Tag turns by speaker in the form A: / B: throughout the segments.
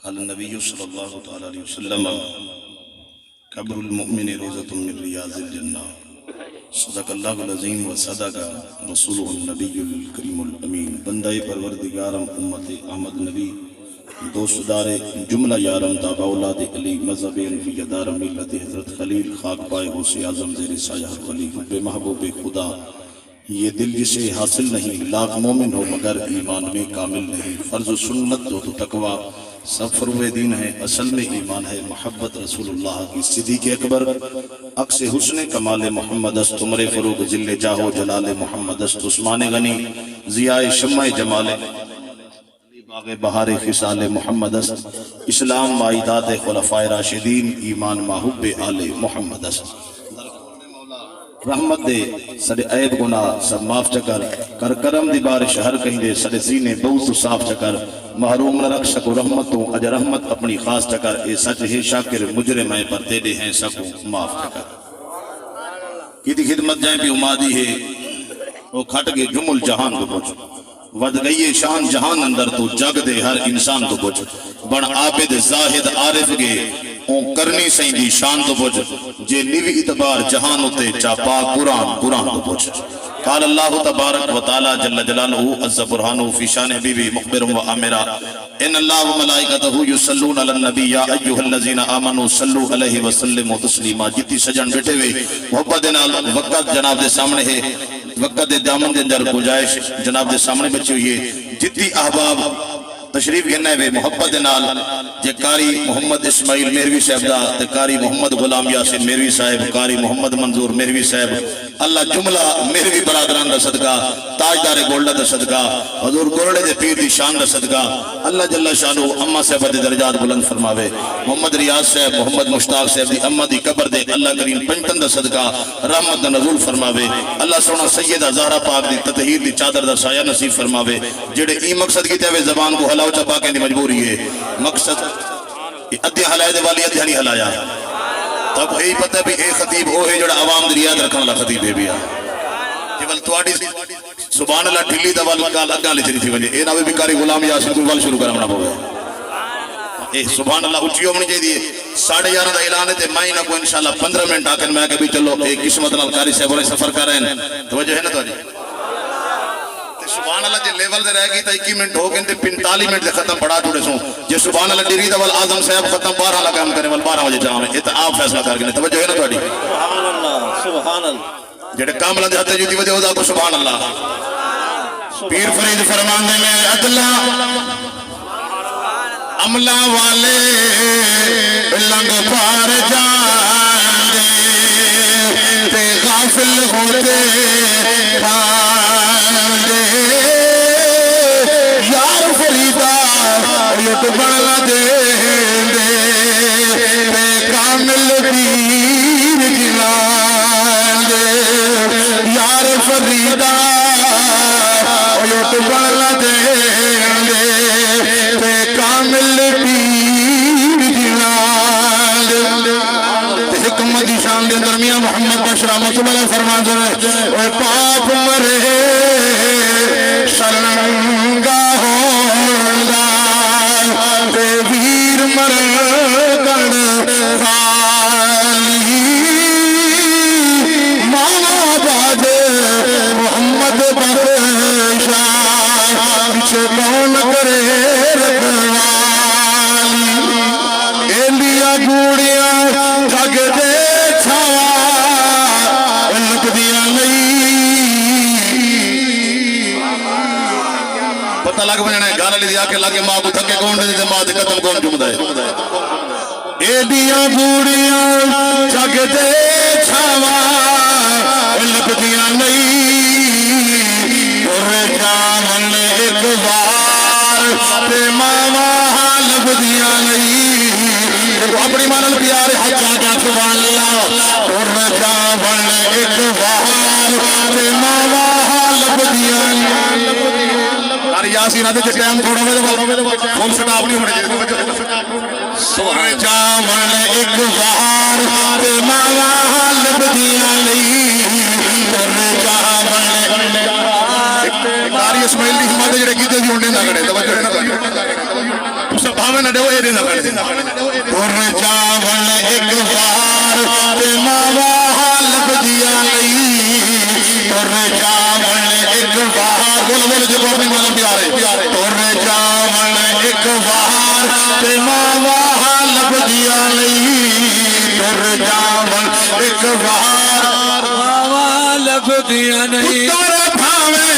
A: قال النبي صلى الله تعالى عليه وسلم قبر المؤمن روضة من رياض الجنة صدق اللہ العظیم و صدق رسول النبی الکریم الامین بندہ پروردگارم امت احمد نبی دوست دار جملہ یارم تابع اولاد علی مذہب انفی دار ملت حضرت خلیل خاک پائے غوث اعظم زیر سایہ ولی حب محبوب خدا یہ دل جسے حاصل نہیں لاکھ مومن ہو مگر ایمان میں کامل نہیں فرض و سنت ہو تو تقوی سب فروع دین ہے اصل میں ایمان ہے محبت رسول اللہ کی صدیق اکبر عکس حسن کمال محمد است عمر فروغ ذل جاہ جلال محمد است عثمان غنی ضیاء شمع جمال باغ بہار خصال محمد است اسلام مائدات خلفائے راشدین ایمان محب آل محمد است رحمت دے سڑے عیب گناہ سب معاف چکر کر کرم دی بارش ہر کہیں دے سڑے سینے بہت صاف چکر محروم نہ رکھ سکو رحمتوں اج رحمت اپنی خاص چکر اے سچ ہے شاکر مجرم ہے پر تیرے ہیں سکو معاف چکر کی دی خدمت جائیں بھی امادی ہے وہ کھٹ گئے جمل جہان کو پوچھ ود گئی شان جہان اندر تو جگ دے ہر انسان تو پوچھ بڑ عابد زاہد عارف گے اون کرنی سہیں دی شان تو پوچھ جے نیوی اتبار جہان ہوتے چا پاک قرآن تو پوچھ قال اللہ تبارک و تعالی جل جلالہ عز برہانہ فی شان حبیبی مخبر و آمرہ ان اللہ و ملائکتہ یصلون علی النبی یا ایہا الذین آمنوا صلو علیہ وسلم تسلیما جتی سجن بیٹھے ہوئے محبت نال وقت جناب دے سامنے ہے وقت دے دامن دے اندر گنجائش جناب دے سامنے بچی ہوئی ہے جتی احباب تشریف گھننے ہوئے محبت نال جے کاری محمد اسماعیل میروی صاحب دا تے کاری محمد غلام یاسین میروی صاحب کاری محمد منظور میروی صاحب اللہ جملہ میروی برادران دا صدقہ تاجدار گولڈا دا صدقہ حضور گولڈے دے پیر دی شان دا صدقہ اللہ جل شانو امہ صاحب دے درجات بلند فرماوے محمد ریاض صاحب محمد مشتاق صاحب دی امہ دی قبر دے اللہ کریم پنجتن دا صدقہ رحمت دا نزول فرماوے اللہ سونا سیدہ زہرہ پاک دی تطہیر دی چادر دا سایہ نصیب فرماوے جڑے ای مقصد کی تیوے زبان کو ہلاو چپا کے دی مجبوری ہے مقصد ادھی ہلائے دے والی ادھی نہیں ہلایا تب یہی پتہ بھی اے خطیب وہ ہے جڑا عوام دریاد رکھنے والا خطیب ہے بھی جبل تواڈی سبحان اللہ ڈھلی دا وال کا لگا لے چلی تھی وجہ اے ناوے بیکاری غلام یاسین کو وال شروع کرنا پوے اے سبحان اللہ اٹھیو منی چاہیے 11:30 دا اعلان ہے تے میں نہ کو انشاءاللہ 15 منٹ آکر میں کہ بھی چلو اے قسمت نال قاری صاحب والے سفر کر رہے ہیں توجہ ہے نا تواڈی سبحان اللہ جے لیول دے رہ گئی تا 21 منٹ ہو گئے تے 45 منٹ دے ختم پڑھا چھوڑے سوں جے سبحان اللہ ڈیری دا وال اعظم صاحب ختم 12 لا کام کرے ول 12 بجے جام ہے تے آپ فیصلہ کر کے توجہ ہے نا تواڈی سبحان اللہ سبحان اللہ جڑے کامل دے ہتے جو دی وجہ دا کو سبحان اللہ پیر فرید فرماندے میں عدلا عملہ والے لنگ پار جان دے تے غافل ہوتے یار فریدہ یہ تو بڑھا دے کامل پیر جنان دے یار فریدہ یہ تو بڑھا دے کامل پیر جنان دے حکمت دی شان دے درمیان محمد بشرہ مصبح فرمان دے اے پاپ مرے شرنگا ہوندہ تے ویر مرکن خالی مانا باد محمد بخشا پیچھے کون کرے رکھوالی ایلیا گوڑیاں جگ دے چھاوا لک دیا پتہ لگ بجنا ہے گانا لی دیا کے لگے ماں کو تھکے کون دے ماں دے قتل کون جمدہ ہے ایڈیاں گوڑیاں جگ دے چھاوا لبدیاں نہیں اور جامن ایک بار تے ماما لبدیاں نہیں اپنی مانل پیارے حجا کا سبحان اللہ اور جامن ایک بار تے ماما لبدیاں نہیں یاسین آتے جے ٹائم تھوڑا میں فون سٹاپ نہیں ہونے جائے سوہر جامن ایک بار تے ماما لبدیاں نہیں سوہر جامن کاری اسماعیل دی حمادے جڑے کیتے دی ہونے نہ کڑے توجہ ہے نا تو سب بھاوے
B: میں نہ ڈیو ایڈی نہ کرے تر چاول ایک بار تے ماوا لب دیا نہیں تر چاول ایک بار بول بول جو اپنی مطلب پیارے تر چاول ایک بار تے ماوا لب دیا نہیں تر چاول ایک بار ماوا لب دیا نہیں تر بھاوے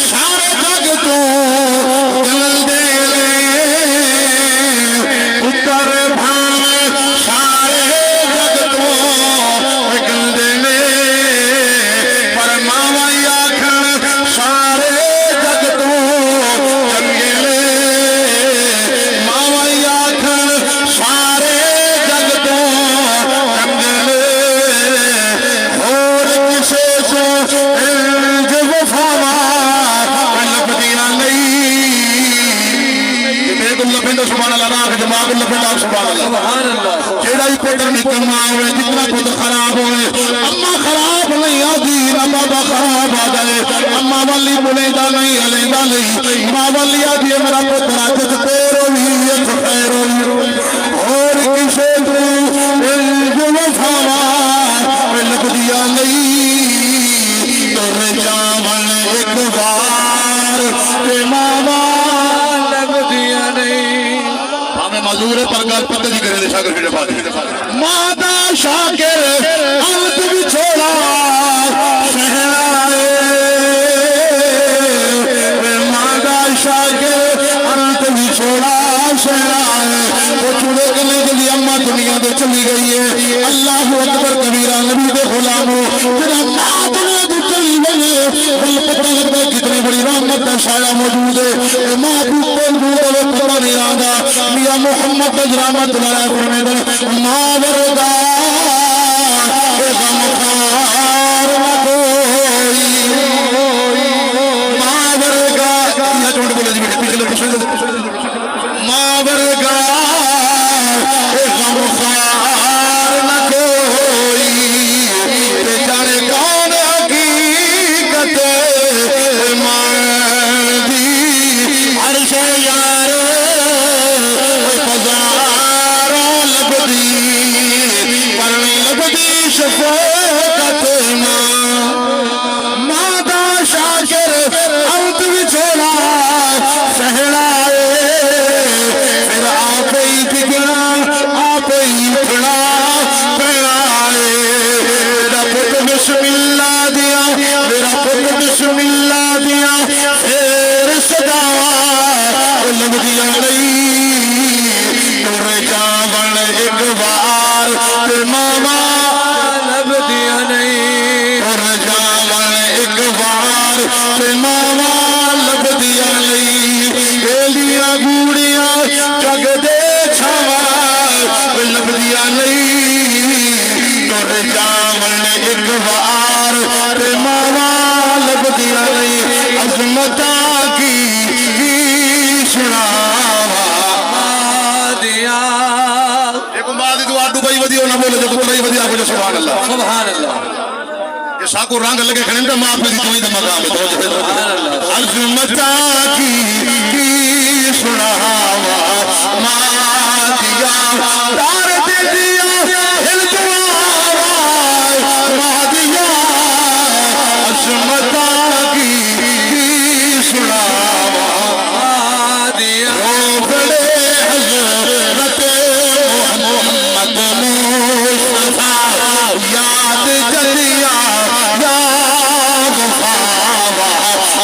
B: سارے جگ تو دل دے پتر بھاوے سارے جگ تو نکل دے پر ماوا آکھن سارے جگ تو چنگے ماوا آکھن سارے جگ تو چنگے اور کسے سو جو وفا لبدیاں نہیں میرے کو لبندو سبحان اللہ راہ جماعت لبندو سبحان اللہ جیڑا ہی پتر نکلنا ہوئے جتنا پتر خراب ہوئے اما خراب نہیں آدھی نہ بابا خراب آدھے اما والی بلیدہ نہیں علیدہ نہیں ماں والی آدھی میرا پتر آجت تیرو ہی ایک خیر ہوئی اور کسے تو جو وفاوا لگ دیا نہیں تر چاول ایک بار تے ماوا لگ دیا نہیں ہمیں مزور پر گل پتہ جی کرے شاکر کی دفاع مادا شاکر انت بھی چھوڑا شہرائے مادا شاکر انت بھی چھوڑا شہرائے وہ چھوڑے کرنے کے لیے اماں دنیا دے چلی گئی ہے اللہ اکبر کبیرہ نبی دے غلاموں پھر اماں دنیا دے چلی گئی ہے بل پتہ لگتا ہے کتنی بڑی رحمت کا سایہ موجود ہے ماں بھوکل بھوکل پتہ نہیں آدھا میاں محمد رحمت اللہ فرمے در ماں ورگا غم خار نہ کوئی ماں ورگا یہ چونٹ بولے جی پچھلے ماں ورگا غم خار نہ کوئی جانے کون حقیقت ماں دی عرش یار پزاروں لبدی پرنی لبدی شفاقت ماں دا شاکر انت بھی چھوڑا سہرائے پھر آپ ہی بگڑا آپ ہی اٹھنا پڑائے میرا پتر بسم اللہ دیا میرا پتر بسم اللہ دیا پھر صدا لگ دیا نہیں تر چاول ایک بار تے ماما لب دیا نہیں تر چاول ایک بار تے ماما لب دیا نہیں گیلیاں گوڑیاں جگ دے چھاوا لب دیا نہیں تر چاول ایک بار تے ماما لب دیا نہیں عظمتہ کی سناوا دیا ایک بعد دعا دبئی ودیو نہ بولے جو دبئی ودیا کو سبحان اللہ سبحان اللہ یہ ساکو رنگ لگے کھڑے تے معاف دی تو ہی تے مقام ہے سبحان اللہ عظمتہ کی سناوا ما دیا دار دے دیا ہل دعا ما دیا عظمتہ کی سناوا دیا رو بڑے حضرت محمد مصطفیٰ یاد جلیا یاد خواوا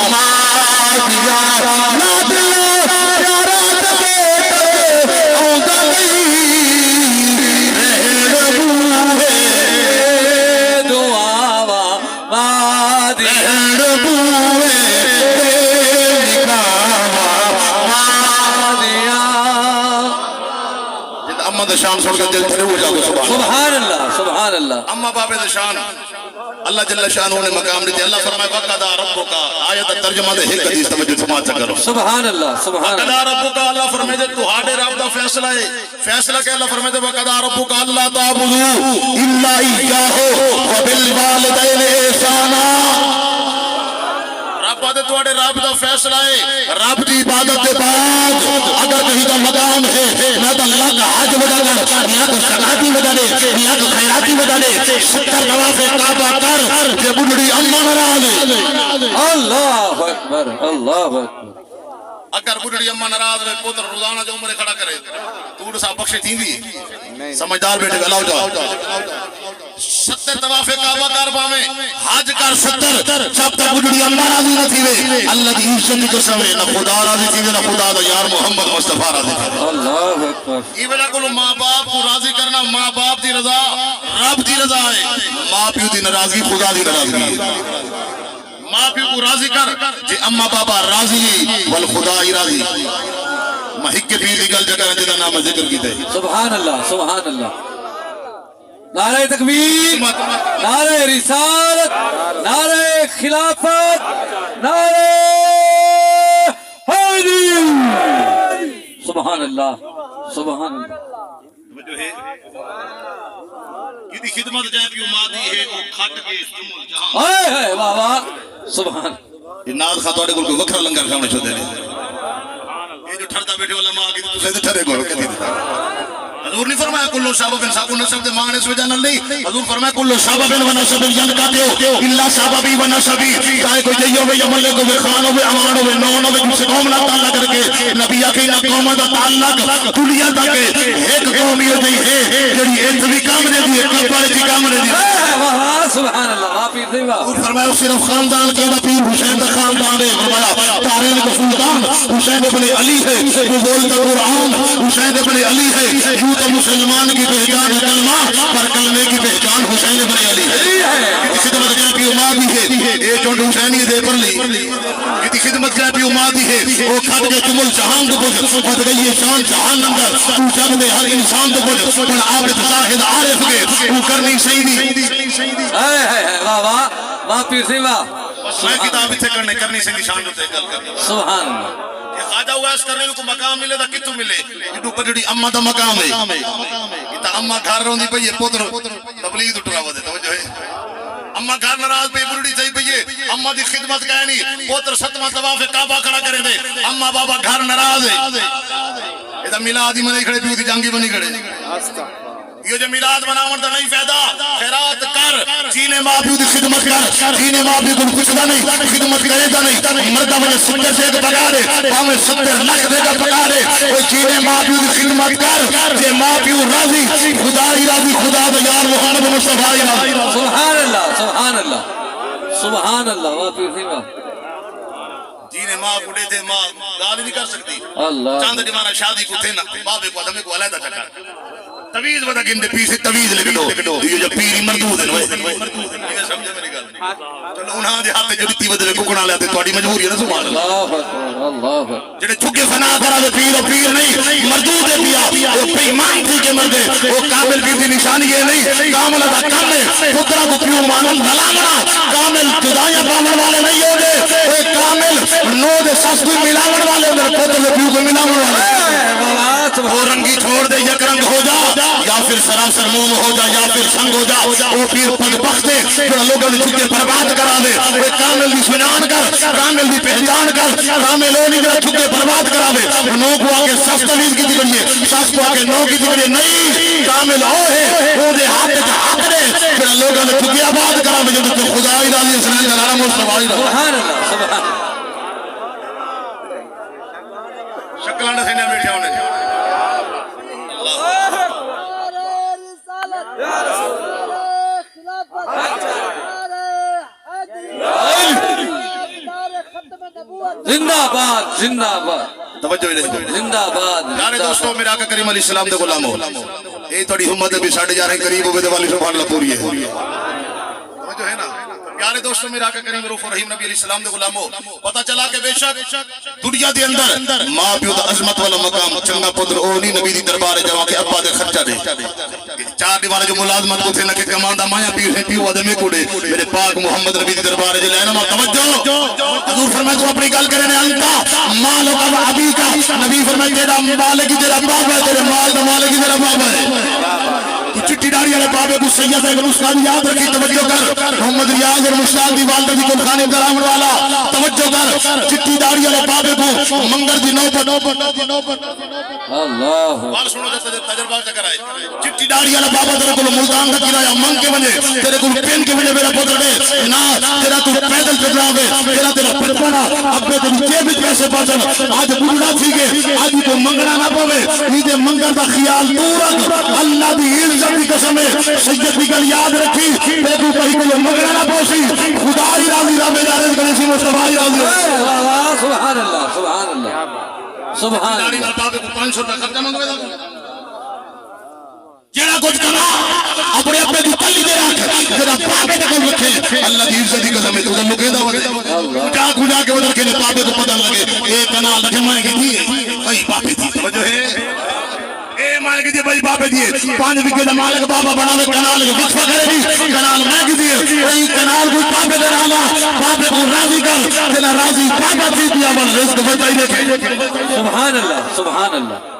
B: ما دیا یاد پیارا دبیٹ آندا نہیں رہن بوہے دعاوا ما دیا رہن بوہے اما دا شان سن کر دل تھے ہو جاؤ سبحان اللہ سبحان اللہ اما بابے دا شان اللہ جل شانہ نے مقام دیتے اللہ فرمائے وقضى ربک آیت ترجمہ دے ایک حدیث توجہ سماعت کرو سبحان اللہ سبحان اللہ وقضى ربک اللہ فرمائے دے تہاڈے رب دا فیصلہ ہے فیصلہ کہ اللہ فرمائے دے وقضى ربک اللہ تعبدوا الا ایہ وبالوالدین احسانا رب دے تواڈے رب دا فیصلہ ہے رب دی عبادت دے بعد اگر کہیں دا مقام ہے یا تو سگاتی بتا دے یا تو خیراتی بتا دے 70 نوافل کعبہ کر کہ بڑھڑی اما ناراض ہے
C: اللہ اکبر اللہ اکبر
B: اگر بڑھڑی اما ناراض ہے پوتر روزانہ جو عمرے کھڑا کرے تو صاحب بخشے تھیندی سمجھدار بیٹے گلاؤ جاؤ 70 طواف کعبہ کعبہ میں حج کر 70 جب تک بڑھڑی اما راضی نہ تھیوے اللہ دی عزت کو سمے نہ خدا راضی تھیوے نہ خدا دا یار محمد مصطفی راضی تھیوے
C: اللہ اکبر
B: یہ بلا کو ماں باپ کو راضی کرنا ماں باپ دی رضا رب دی رضا ہے ماں پیو دی ناراضگی خدا دی ناراضگی ہے ماں پیو کو راضی کر جے اما بابا راضی ول خدا ہی راضی مہک کے پیر دی گل جگہ جدا نام ذکر کیتے
C: سبحان اللہ نعرہ تکبیر نعرہ رسالت نعرہ خلافت نعرہ حیدر سبحان اللہ
B: جو ہے یہ خدمت جائے پیو مادی ہے وہ کھٹ کے جمل جہاں
C: اے ہے واہ واہ سبحان
B: یہ ناز خواہ توڑے کوئی وکھرا لنگر کھاؤنے چھو دے یہ جو ٹھرتا بیٹھے والا ماں کی تو سیدھے ٹھرے گو کہتی دیتا حضور نہیں فرمایا کلو ساببن ساکو نصب دے مانگنے سے جانا نہیں حضور فرمایا کلو ساببن و نصب ین کاتے ہو اللہ ساببی و نصبی چاہے کوئی جئیو بے یملے کو بے خانو بے امانو بے نونو بے کسی قوم نہ تعلق کر کے نبی آکے نہ قوم دا تعلق دنیا تک ایک قومی ہو جئی ہے جڑی ایت بھی کامنے دی کپڑے دی کامنے دی
C: سبحان اللہ آپ ہی دیوا
B: حضور فرمایا صرف خاندان کے پیر حسین دا خاندان ہے فرمایا تارین کا سلطان حسین ابن علی ہے وہ بولتا قرآن حسین ابن علی ہے یوں تو مسلمان کی پہچان کلمہ پر کلمے کی پہچان حسین ابن علی ہے اسی خدمت جائے پی اماں بھی ہے اے چونڈ حسینی دے پر لی اسی خدمت جائے پی اماں بھی ہے وہ کھٹ کے جمل جہان کو بجھ بد گئی شان جہان اندر تو جب دے ہر انسان کو بجھ پر عابد زاہد عارف کے وہ کرنی سیدی
C: واہ پیر سیوا
B: میں کتاب اتھے کرنی سے نشان ہوتے گل کرنی
C: سبحان اللہ
B: یہ خواجہ ہوا اس کرنے کو مقام ملے دا کتوں ملے یہ دوپر جڑی اممہ دا مقام ہے یہ تا اممہ گھر رہن دی پئی ہے پوتر تبلیغ اٹھا ودے توجہ ہے اممہ گھر ناراض پئی بڑی چاہی پئی ہے اممہ دی خدمت کہنی پوتر 7واں طواف کعبہ کھڑا کرے دے اممہ بابا گھر ناراض ہے یہ تا میلاد ہی منے کھڑے پیو دی جنگی بنی کھڑے یہ جو میلاد مناون دا نہیں فائدہ خیرات کر جینے ماں پیو دی خدمت کر جینے ماں پیو کو کچھ دا نہیں خدمت کرے دا نہیں مردہ مجھے 70 سے پکا دے ہمیں 70 لاکھ دے گا پکا دے وہ جینے ماں پیو دی خدمت کر جے ماں پیو راضی خدا ہی راضی خدا دا یار محمد مصطفی راضی
C: سبحان اللہ سبحان اللہ سبحان اللہ واہ پیر سیوا
B: جینے ماں بڑے تھے ماں گال نہیں کر سکتی
C: اللہ
B: چاند دیمانا شادی کو تھے نا بابے کو آدھمے کو علیدہ چکر تویز بدا گندے پیسے تویز لے دو یہ جو پیری مردود ہے یہ سمجھے میری گل چلو انہاں دے ہاتھ جو دیتی بدلے ککڑا لے آتے توڑی مجبوری ہے نا سبحان
C: اللہ
B: جڑے چھکے فنا کرا دے پیر نہیں مردود ہے پیا وہ پیمان تھی کے مردے وہ کامل پیر دی نشانی ہے نہیں کامل ادا کامل خدرہ کو پیو مانن دلامنا کامل جدائیاں پامن والے نہیں ہو گے وہ کامل نو دے ساس کوئی ملاون والے اندر خدر پیو کو ملاون والے وہ رنگی چھوڑ دے یک رنگ ہو جا یا پھر سراسر موم ہو جا یا پھر سنگ ہو جا وہ پیر پد بخت دے پھر لوگوں نے چھکے برباد کرا دے وہ کامل دی سنان کر کامل دی پہچان کر کامل ہو نہیں جا چھکے برباد کرا دے نو کو آگے سس تویز کی دیگریے سس کو آگے نو کی دیگریے نہیں کامل ہو ہے وہ دے ہاتھ کا حق دے پھر لوگوں نے چھکے آباد کرا دے جب تو خدا ہی راضی اسلامی دلارہ مصطفی
C: سبحان اللہ سبحان
B: شکلانہ سے نہ بیٹھے ہونے
C: زندہ باد زندہ باد
B: توجہ نہیں
C: زندہ باد
B: پیارے دوستو میرا آقا کریم علیہ السلام دے غلام ہو اے تھوڑی ہمت بھی 11:30 قریب ہوئے دے والی سبحان اللہ پوری ہے توجہ ہے نا پیارے دوستو میرا آقا کریم رؤوف رحیم نبی علیہ السلام دے غلام ہو پتہ چلا کہ بے شک دنیا دے اندر ماں پیو دا عظمت والا مقام چنگا پتر او نہیں نبی دی دربار جا کے ابا دے خرچہ دے چار دیوانے جو ملازمت کو تھے نہ کہ کماندا مایا پیر ہے پیو آدمے کوڑے میرے پاک محمد نبی دی دربار جے لینا ما توجہ حضور فرمائے تو اپنی گل کرنے انتا مالک اب ابی کا نبی فرمائے تیرا مالک تیرا باپ ہے تیرے مال دا مالک تیرا باپ ہے چٹی داڑھی والے بابے کو سید اگر اس کا یاد رکھی توجہ کر محمد ریاض اور مشتاق دی والدہ دی گلخانے درام والا توجہ کر چٹی داڑھی والے بابے کو منگر دی نوبت
C: اللہ
B: بات سنو تجربہ چکر آئے چٹی داڑھی والا بابا تیرے کو ملتان کا کرایہ منگ کے بنے تیرے کو پین کے بنے میرا پتر دے نا تیرا تو پیدل چلاوے تیرا بچپنا ابے تیری جیب وچ پیسے پاسن آج بڑھڑا تھی گے آج تو منگنا نہ پوے نیدے منگر دا خیال تو رکھ اللہ دی عزت دی قسم ہے سید دی گل یاد رکھی تے تو کہیں کوئی منگنا نہ پوسی خدا ہی راضی رب جارے کرے سی مصطفی ہی راضی
C: سبحان اللہ سبحان اللہ سبحان
B: داڑھی
C: اللہ
B: نال بابے کو 500 روپے خرچہ منگوے دا جڑا کچھ کرنا اپنے ابے دی تلی دے رکھ جڑا بابے دے کول رکھے اللہ دی عزت دی قسم ہے تو لوکے دا کجا کجا کے ودر کے بابے کو پتہ لگے اے کنال رکھے میں کی تھی بھائی بابے دی توجہ ہے اے مالک دی بھائی بابے دی 5 وکے دا مالک بابا بناوے کنال کے وقفہ کرے دی کنال میں کی دی اے کنال کو بابے دے نالا بابے کو راضی کر تیرا راضی بابا دی دیا بل رزق بچائی دے
C: سبحان اللہ سبحان اللہ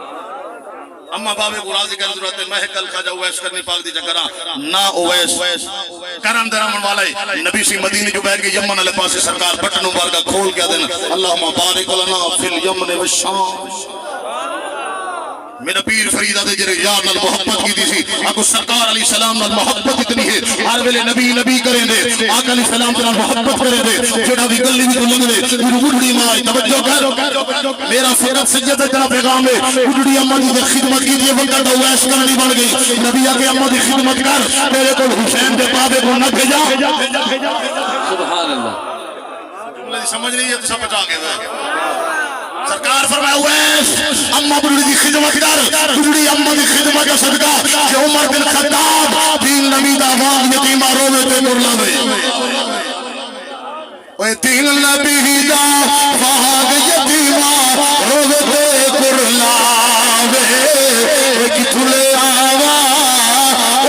B: اما بابے کو راضی کر ضرورت ہے میں کل خواجہ اویس کرنی پاک دی چکرا نا اویس کرم درامن والا نبی سی مدینے جو بیٹھ کے یمن والے پاسے سرکار بٹن مبارکہ کھول کے دینا اللہم بارک لنا فی الیمن والشام میرا پیر فریدہ دے جرے یار نال محبت کی دی سی آکو سرکار علیہ السلام نال محبت اتنی ہے ہر ویلے نبی نبی کریں دے آقا علیہ السلام نال محبت کریں دے جڑا بھی گلی بھی تو لنگ دے میرے بڑھڑی ماں توجہ کر میرا فقط سید اتنا پیغام ہے بڑھڑی اماں دی خدمت کی دی وقت اویس کرنی بن گئی نبی آکے اماں دی خدمت کر میرے کو حسین دے بابے کو نہ بھیجا
C: سبحان اللہ
B: جملہ دی سمجھ نہیں ہے تو سب بچا کے سرکار فرمایا اویس اماں بڑھڑی دی خدمت کر بڑھڑی اماں دی خدمت کا صدقہ کہ عمر بن خطاب دین نبی دا وان یتیمہ روے تے مرلا وے اوے دین نبی دا وان یتیمہ روے تے مرلا وے کتھوں لے آوا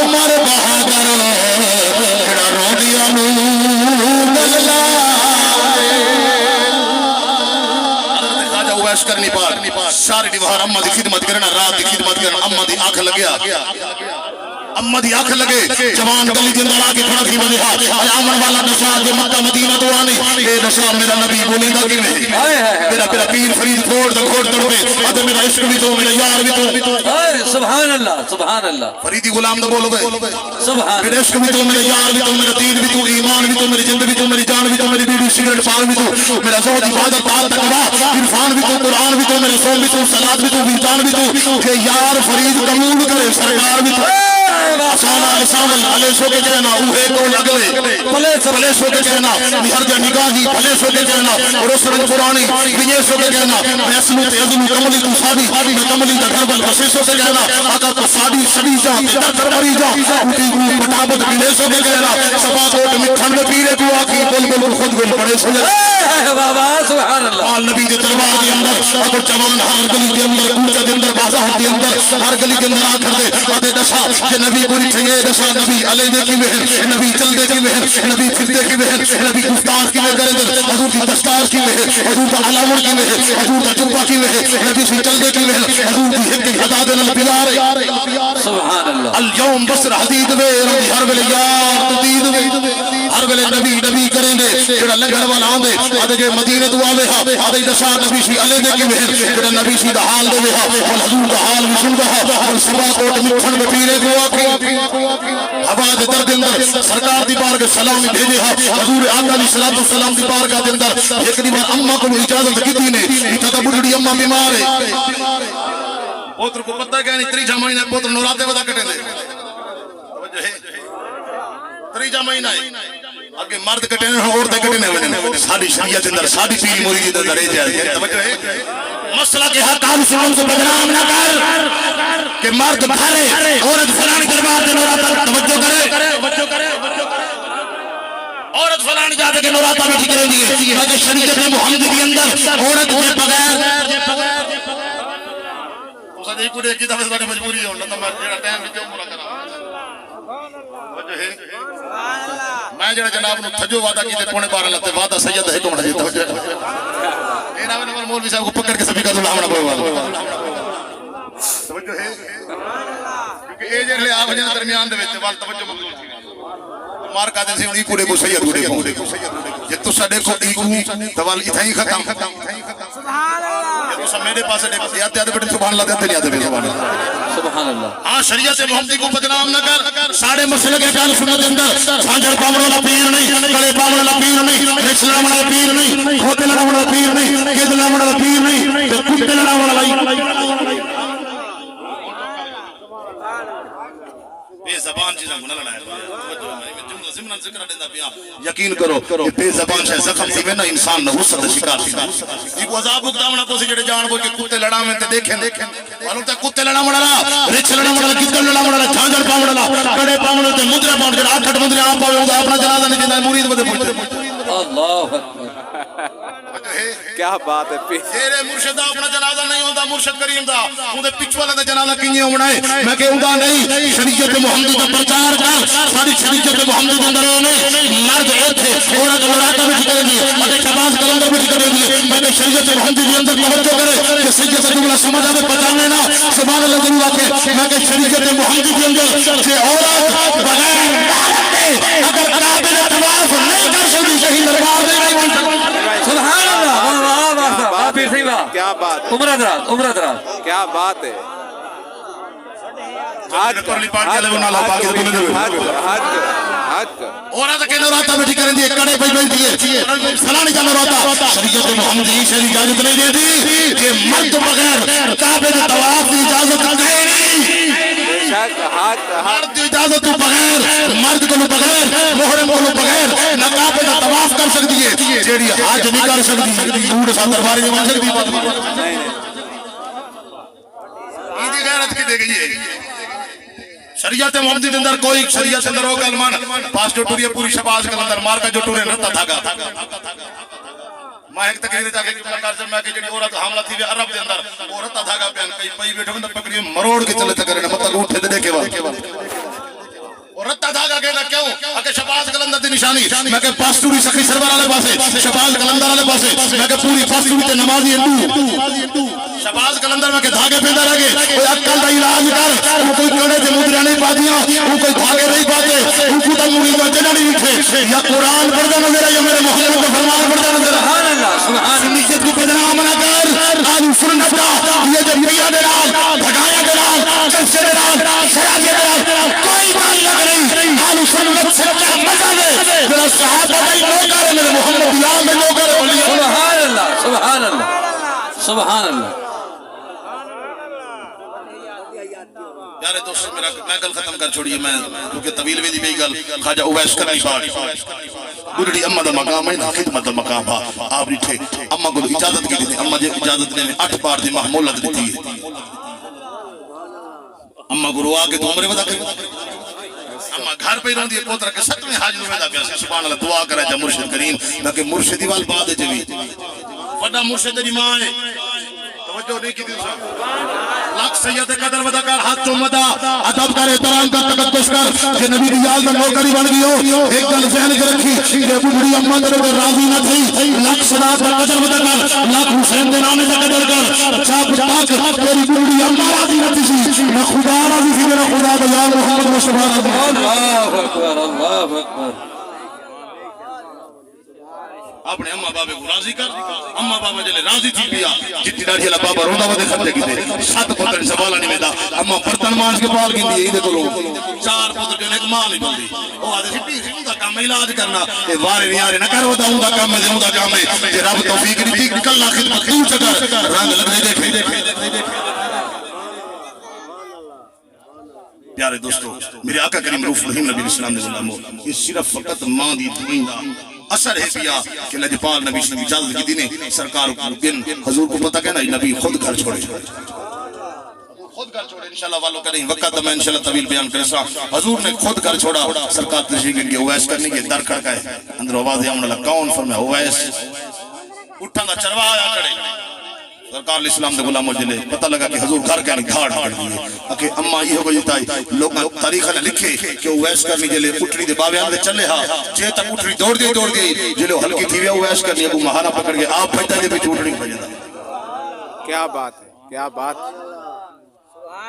B: عمر بہادر جڑا روندیاں نوں گلا کرنی پاک سارے دیوار اماں دی خدمت کرنا رات دی خدمت کرنا اماں دی آنکھ لگیا اماں دی آنکھ لگے جوان گلی دے اندر آ کے کھڑا تھی وجہ آمن والا نشا دے مکہ مدینہ تو آنی اے نشا میرا نبی بولے گا کہ نہیں میرا پیر فرید کھوڑ توڑے ادھر میرا عشق بھی تو میرا یار بھی تو
C: سبحان اللہ سبحان اللہ
B: فریدی غلام دا بولو بے
C: سبحان
B: میرا عشق بھی تو میرا یار بھی تو میرا دین بھی تو ایمان بھی تو میری زندگی بھی تو میری جان بھی تو میری بیوی سگریٹ پان بھی تو میرا زہد عبادت پاک تقوا عرفان بھی تو قرآن بھی تو میرا سول بھی تو صلاۃ بھی تو وجدان بھی تو کہ یار فرید قبول کرے سرکار بھی تو سانا سامل علی سو کے کہنا اوہے کو لگلے پلے سو کے کہنا ہر جا نگاہی پلے سو کے کہنا اور اس رنگ قرآنی بینے سو کے کہنا میں اسلو تے ازلو کملی تو سادی میں کملی دا گھربل بسے سو کے کہنا آقا تو سادی سبی جا در دربری جا اوٹی گو مطابت بینے سو کے کہنا سبا کوٹ مٹھن میں پیرے کو آکی بل بل خود گل پڑے سو
C: بابا سبحان اللہ
B: آل نبی دے دربار دے اندر اگر جوان ہر گلی دے اندر کوچہ دے اندر بازار دے اندر ہر گلی دے اندر آکھر دے آدھے دشا کہ نبی پوری ٹھنگے دشا نبی علی دے کی مہر نبی چل دے کی مہر نبی پھر دے کی مہر نبی گفتار کی مہر اندر حضور کی دستار کی مہر حضور کا علامر کی مہر حضور کا چپا کی مہر نبی سے چل دے کی مہر حضور کی حد کی حدا دے نبی
C: سبحان اللہ
B: اليوم بصر حدید وے ربی ہر ویلے یار تدید وے ہر ویلے نبی نبی کریں دے جڑا لنگڑ والا آندے آدھے کہ مدینے تو آوے ہا آدھے دشا نبی سی علی دے کی مہر جڑا نبی سی دا حال دے ہا اور حضور دا حال بھی سن دا اور سبا کوٹ مٹھن میں پیرے کو آکی حواد درد اندر سرکار دی بار کے سلامی بھیجے ہا حضور آقا علیہ السلام دی بار کا اندر ایک دی بار اممہ کو اجازت کیتی نے اتھا تا بڑھڑی اممہ بیمار ہے پوتر کو پتہ کہ نہیں 3 مہینہ پوتر نوراتے ودا کٹے دے توجہ ہے 3 مہینہ اگے مرد کٹے نے عورتیں کٹے نے ساری شریعت اندر ساری پیر مرید اندر رہ جائے توجہ ہے مسئلہ کے حق عام سنوں کو بدنام نہ کر کہ مرد بھرے عورت فلانی دربار دے نوراتا توجہ کرے عورت فلانی جاتے کے نوراتا میں ٹھیک رہیں گی اگر شریعت محمد کے اندر عورت کے بغیر اسا دیکھ پورے کی دفعہ سے مجبوری ہونا تو میں جڑا ٹائم میں کیوں پورا کرا توجہ ہے میں جڑا جناب نو تھجو وعدہ کیتے پونے 12 لتے وعدہ سید ہے کون ہے توجہ اے نام نمبر مولوی صاحب کو پکڑ کے سبھی کا سلام نہ پڑوا توجہ ہے اے جڑے آ وجن درمیان دے وچ ول توجہ مبذول تھی مار کا دے سی کوڑے کو سید کوڑے کو جے تو ساڈے کو ایکو توال اتھائی ختم سبحان اللہ تو میرے پاس دیکھو یا تے بیٹے سبحان اللہ تے یاد ہے سبحان اللہ
C: سبحان اللہ
B: ہاں شریعت محمدی کو بدنام نہ کر ساڑے مسئلے کے اہل سنت دے اندر سانجر پاون والا پیر نہیں کڑے پاون والا پیر نہیں اسلام والا پیر نہیں کھوتے لڑاون والا پیر نہیں کد لڑاون والا پیر نہیں تے کتے لڑاون والا بے زبان چیزاں گناہ لڑائے یقین کرو کہ بے زبان سے زخم سی میں نا انسان نحوست دا شکار سی یہ کو عذاب اقدامنا تو سی جڑے جان بول کے کتے لڑاویں تے دیکھیں معلوم تے کتے لڑاون والا رچ لڑاون والا کتے لڑاون والا جھانجر پاون والا کڑے پاون تے مدرے پاون جڑا 8 مدرے آپ پاوے اپنا جنازہ نہیں دیندا مرید ودے پوچھتے
C: اللہ اکبر
D: کیا بات ہے
B: تیرے مرشد اپنا جنازہ نہیں ہوندا مرشد کریم دا اودے پچھ والا دا جنازہ کینے ہونا ہے میں کہ اوندا نہیں شریعت محمدی دا پرچار کر ساری شریعت محمدی دے اندر نے مرد ایتھے عورت لڑاتا بھی کرے گی اتے شباز کلندر بھی کرے گی میں کہ شریعت محمدی دے اندر توجہ کرے کہ سید جملہ سمجھ آوے پہچانے نا سبحان اللہ ضرور آکھے میں کہ شریعت محمدی دے اندر کہ عورت بغیر اگر کعبے کا طواف نہیں کر سکتی صحیح دربار میں نہیں بن سکتی
C: سبحان اللہ واہ واہ واہ پیر صحیح واہ
D: کیا بات
C: عمرہ دراز
D: کیا بات ہے
B: آج پرلی پاٹ کے لئے نالا پاکی دے بولے
D: حد
B: عورت کے نوراتا بیٹھی کریں دیئے کڑے پہ بیٹھی ہے سلانی کا نوراتا شریعت محمدی شریع اجازت نہیں دیتی کہ مرد بغیر کعبے کے طواف کی اجازت نہیں مرد اجازت بغیر مرد کو بغیر محرم کو بغیر نہ کعبے کا طواف کر سکتی ہے جیڑی حج نہیں کر سکتی دور سا درباری نہیں بن سکتی عیدی غیرت کی دے گئی ہے شریعت محمدی کے اندر کوئی شریعت اندر ہوگا علمان پاس جو ٹوری ہے پوری شباز کے اندر مار کا جو ٹوری رہتا تھا گا میں ایک تقریر جا کے مکار سے میں کہ جڑی عورت حاملہ تھی وہ عرب دے اندر عورت تھا گا بیان کئی پئی بیٹھو اندر پکڑی مروڑ کے چلے تکرے نہ مطلب اٹھے دے دیکھے عورت تھا گا کہنا کیوں اگر شباز کلندر دی نشانی میں کہ پاس ٹوری سخی سرور والے پاسے شباز کلندر والے پاسے میں کہ پوری پاس ٹوری تے نمازی ہندو شباز کلندر میں کہ دھاگے پہندا رہ گئے کوئی عقل دا علاج کر وہ کوئی کڑے تے مدرا نہیں پادیاں وہ کوئی دھاگے نہیں پاتے وہ کو تا مرید وچ نہیں اٹھے یا قرآن پڑھدا نظر یا میرے محمد کا فرمان پڑھدا نظر
C: سبحان اللہ سبحان
B: سنت کو بدنام نہ کر آل سنت کا یہ جو میاں دے نال بھگایا دے نال چرچے دے نال شراب دے نال کوئی تعلق نہیں آل سنت سے کیا مزہ ہے میرا صحابہ بھائی لوگ ہے میرے محمد یہاں میں لوگ ہے
C: سبحان اللہ سبحان اللہ سبحان اللہ
B: پیارے دوست میرا میں گل ختم کر چھوڑیے میں کیونکہ طویل بھی دی گئی گل خواجہ اویس کرنی پاک بڑی اماں دا مقام ہے نا خدمت دا مقام ہے آپ بیٹھے اماں کو اجازت کی دی اماں جے اجازت نے 8 پار دی محمولت دیتی ہے اماں گرو آ کے تو عمرے ودا کر اماں گھر پہ رہندی ہے پوترا کے سچ میں حاج نو ودا پیا سبحان اللہ دعا کرے جا مرشد کریم تاکہ مرشدی وال بعد چوی وڈا مرشد دی ماں ہے توجہ نہیں کی دی لاکھ سید قدر ودا کر ہاتھ تو مدا ادب کر احترام کر تقدس کر کہ نبی دی یاد میں نوکری بن گئی ہو ایک گل ذہن کے رکھی کہ بڑی اماں دے راضی نہ تھی لاکھ صدا پر قدر ودا کر لاکھ حسین دے نام تے قدر کر چاپ پاک تیری بڑی اماں راضی نہ تھی نہ خدا راضی تھی نہ خدا دا یا محمد مصطفی
C: اللہ اکبر اللہ اکبر
B: اپنے اماں بابے کو راضی کر اماں بابا جلے راضی تھی پیا جتنی داڑھی اللہ بابا روندا ودے خطے کیتے 7 پتر سوالا نہیں ویندا اماں برتن مانج کے پال گیندی اے دے کولو 4 پتر جو ایک ماں نہیں بندی او آدے سٹی دا کام علاج کرنا اے وارے نیارے نہ کرو دا اوندا کام ہے اوندا کام ہے جے رب توفیق دی تھی کلا خدمت کیوں چکر رنگ لگ دیکھے پیارے دوستو میرے آقا کریم رؤوف رحیم نبی اسلام نے غلامو یہ صرف فقط ماں دی دین دا اثر ہے پیا کہ لجپال نبی صلی اللہ علیہ وسلم اجازت کی دینے سرکار کو دن حضور کو پتہ کہنا نبی خود گھر چھوڑے خود گھر چھوڑے انشاءاللہ والوں کریں وقت میں انشاءاللہ طویل بیان کرے سا حضور نے خود گھر چھوڑا سرکار تشریف کے اویس کرنے کے در کھڑکائے اندر آواز آمنے لگا کون فرمایا اویس اٹھا دا چروا آیا کھڑے سرکار الاسلام دے غلاموں جلے پتہ لگا کہ حضور گھر کے گھاڑ پڑ دیئے کہ اماں یہ ہو گئی تائی لوگ تاریخ نے لکھے کہ اویس کرنی جلے اٹھڑی دے باوے آندے چلے ہاں جے تک اٹھڑی دوڑ دی جلے ہلکی تھی وے اویس کرنی ابو مہارا پکڑ گئے آپ بھجتا جے بھی اٹھڑی بھجتا
D: کیا بات ہے کیا بات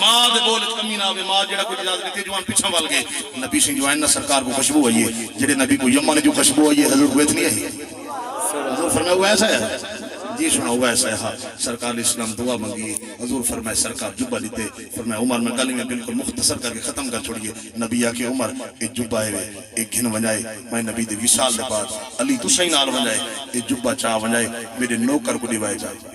A: ماں دے بول وچ کمی نہ آوے ماں جڑا کوئی اجازت دیتی جوان پیچھے وال گئے نبی سنگھ جوان نہ سرکار کو خوشبو آئی ہے جڑے نبی کو یمن جو خوشبو آئی ہے حضور کو اتنی آئی حضور فرمایا وہ ایسا ہے جی سنا ہوا ایسا ہے سرکار نے اسلام دعا مانگی حضور فرمائے سرکار جبہ لیتے فرمائے عمر میں گلی میں بالکل مختصر کر کے ختم کر چھوڑیے نبی آکے عمر ایک جبہ ہے ایک گھن ونجائے میں نبی دے وصال دے بعد علی تو صحیح نال ونجائے ایک جبہ چاہ ونجائے میرے نوکر کو دیوائے جائے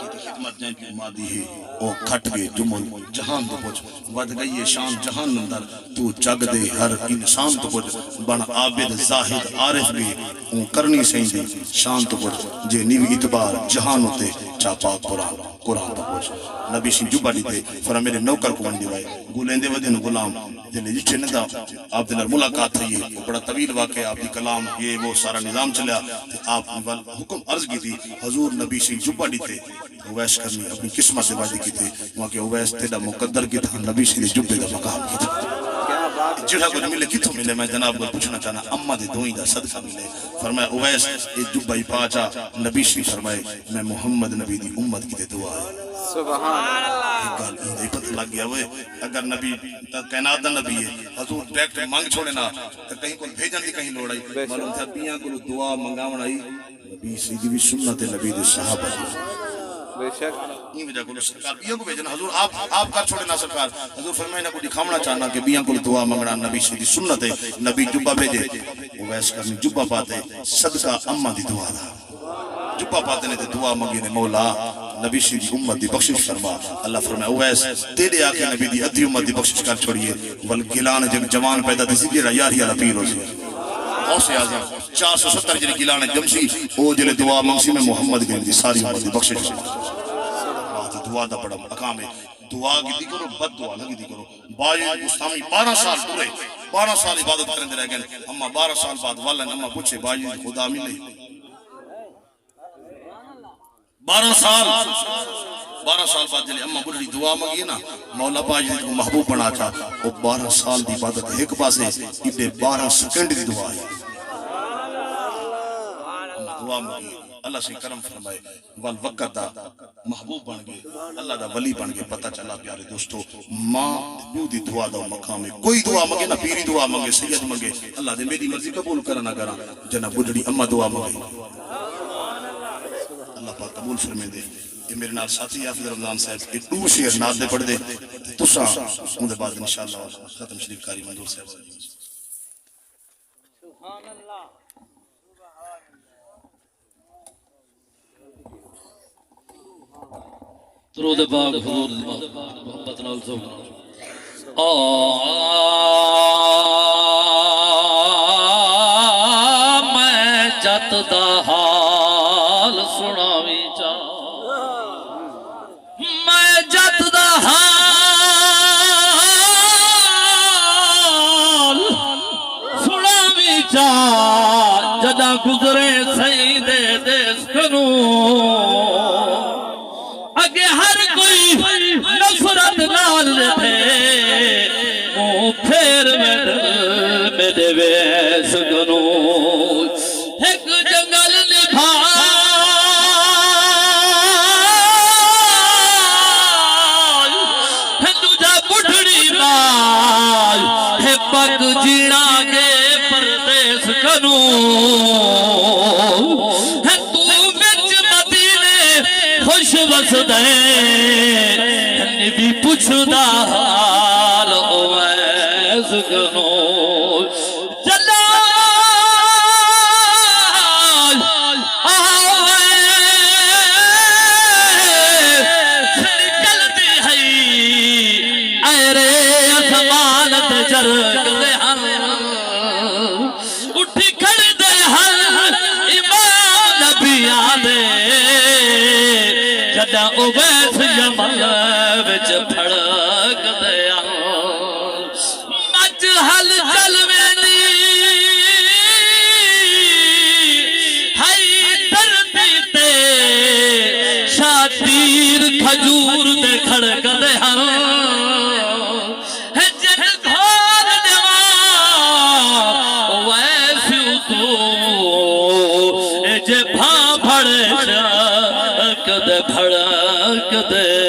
A: کی خدمت جائیں کی مادی ہے او کھٹ گئے جمل جہان تو پوچھ ود گئی ہے شان جہان اندر تو جگ دے ہر انسان تو پوچھ بن عابد زاہد عارف بھی اون کرنی سہیں دی شان تو پوچھ جے نیوی اتبار جہان ہوتے چا پاک قرآن تو پوچھ نبی سن جبہ دیتے فرا میرے نوکر کو بندی وائے گولیں ودن غلام دلے جٹھے ندا آپ دلر ملاقات تھی یہ بڑا طویل واقع آپ دی کلام یہ وہ سارا نظام چلیا آپ نے حکم عرض کی تھی حضور نبی سن جبہ دیتے اویس کرنی اپنی قسمت سے وعدے کی تھے وہاں کہ اویس تیرا مقدر کی تھا نبی سے جبے دا مقام کی تھا جڑا کچھ ملے کتوں ملے میں جناب کو پوچھنا چاہنا اما دے دوئیں دا صدقہ ملے فرمایا اویس ایک جبہ ہی پاچا نبی سے فرمائے میں محمد نبی دی امت کی دے دعا ہے
D: سبحان
A: ایک گال اندھے پتہ لگ گیا ہوئے اگر نبی کائنات دا نبی ہے حضور ڈائریکٹ مانگ چھوڑے نا تو کہیں کو بھیجن دی کہیں لوڑائی معلوم تھا بیاں کو دعا منگاون آئی نبی سیدھی بھی سنت نبی دے صحابہ دی
D: بے شک
A: یہ وجہ کو سرکار بیاں کو بھیجنا حضور آپ کر چھوڑے نا سرکار حضور فرمائے نہ کو دکھاونا چاہنا کہ بیاں کو دعا منگنا نبی سیدھی سنت ہے نبی جبہ بھیجے اویس کرنی جبہ پاتے صدقہ اما دی دعا دا جبہ پاتے نے دعا منگی نے مولا نبی سیدھی امت دی بخشش فرما اللہ فرمائے اویس تیرے آکے نبی دی ادھی امت دی بخشش کر چھوڑیے والگلان جب جوان پیدا دی سی جیڑا یاری علا پیر ہو سی غوث اعظم 470 جلے گلانے جمشی او جلے دعا منگسی میں محمد گئے دی ساری امت دی بخشش دعا دا بڑا مقام ہے دعا کی دی کرو بد دعا لگی دی کرو بائی اسلامی 12 سال پورے 12 سال عبادت کرنے دے رہ گئے اما 12 سال بعد والن اما پوچھے بائی خدا ملے 12 سال بعد جلے اما بڑی دعا مانگی نا مولا بائی کو محبوب بنا چاہ وہ 12 سال دی عبادت ایک پاس ہے ابے 12 سیکنڈ دی دعا ہے دعا مانگی اللہ سے کرم فرمائے والوقت دا محبوب بن گئے اللہ دا ولی بن گئے پتہ چلا پیارے دوستو ماں دیو دی دعا دا مقام ہے کوئی دعا مانگے نہ پیری دعا مانگے سید مانگے اللہ دے میری مرضی قبول کرنا کرا جناب بڑھڑی اما دعا مانگے اللہ پاک قبول فرمے دے یہ میرے نال ساتھی حافظ رمضان صاحب ایک دو شعر نال دے پڑھ دے تسا ان دے بعد انشاءاللہ ختم شریف کاری منظور صاحب
C: سبحان اللہ درود پاک حضور محبت نال سبحان میں جت دا حال سناوی چا میں جت دا حال سناوی چا جدا گزرے سہی دے دیس کنوں اگے ہر کوئی نفرت نال تھے او پھر میرے ویس گنو ایک جنگل نبھا دوجا بڑھڑی بال ہے پک جینا گے پردیس کنو خوش بس دے نبی پوچھ دا حال اویس کنو چلا نکلتی ہے اے رے اسمانت جرگ دے ہم اٹھی کھڑ دے ہم امام نبی آدے جدا اویس جمل وچ پھڑک دیا مچ حل چل ویندی ہائی دھرتی تے شاتیر کھجور دے کھڑک دیا جد گھول دیوا اویس تو جے بھا پھڑ دے بھڑک دے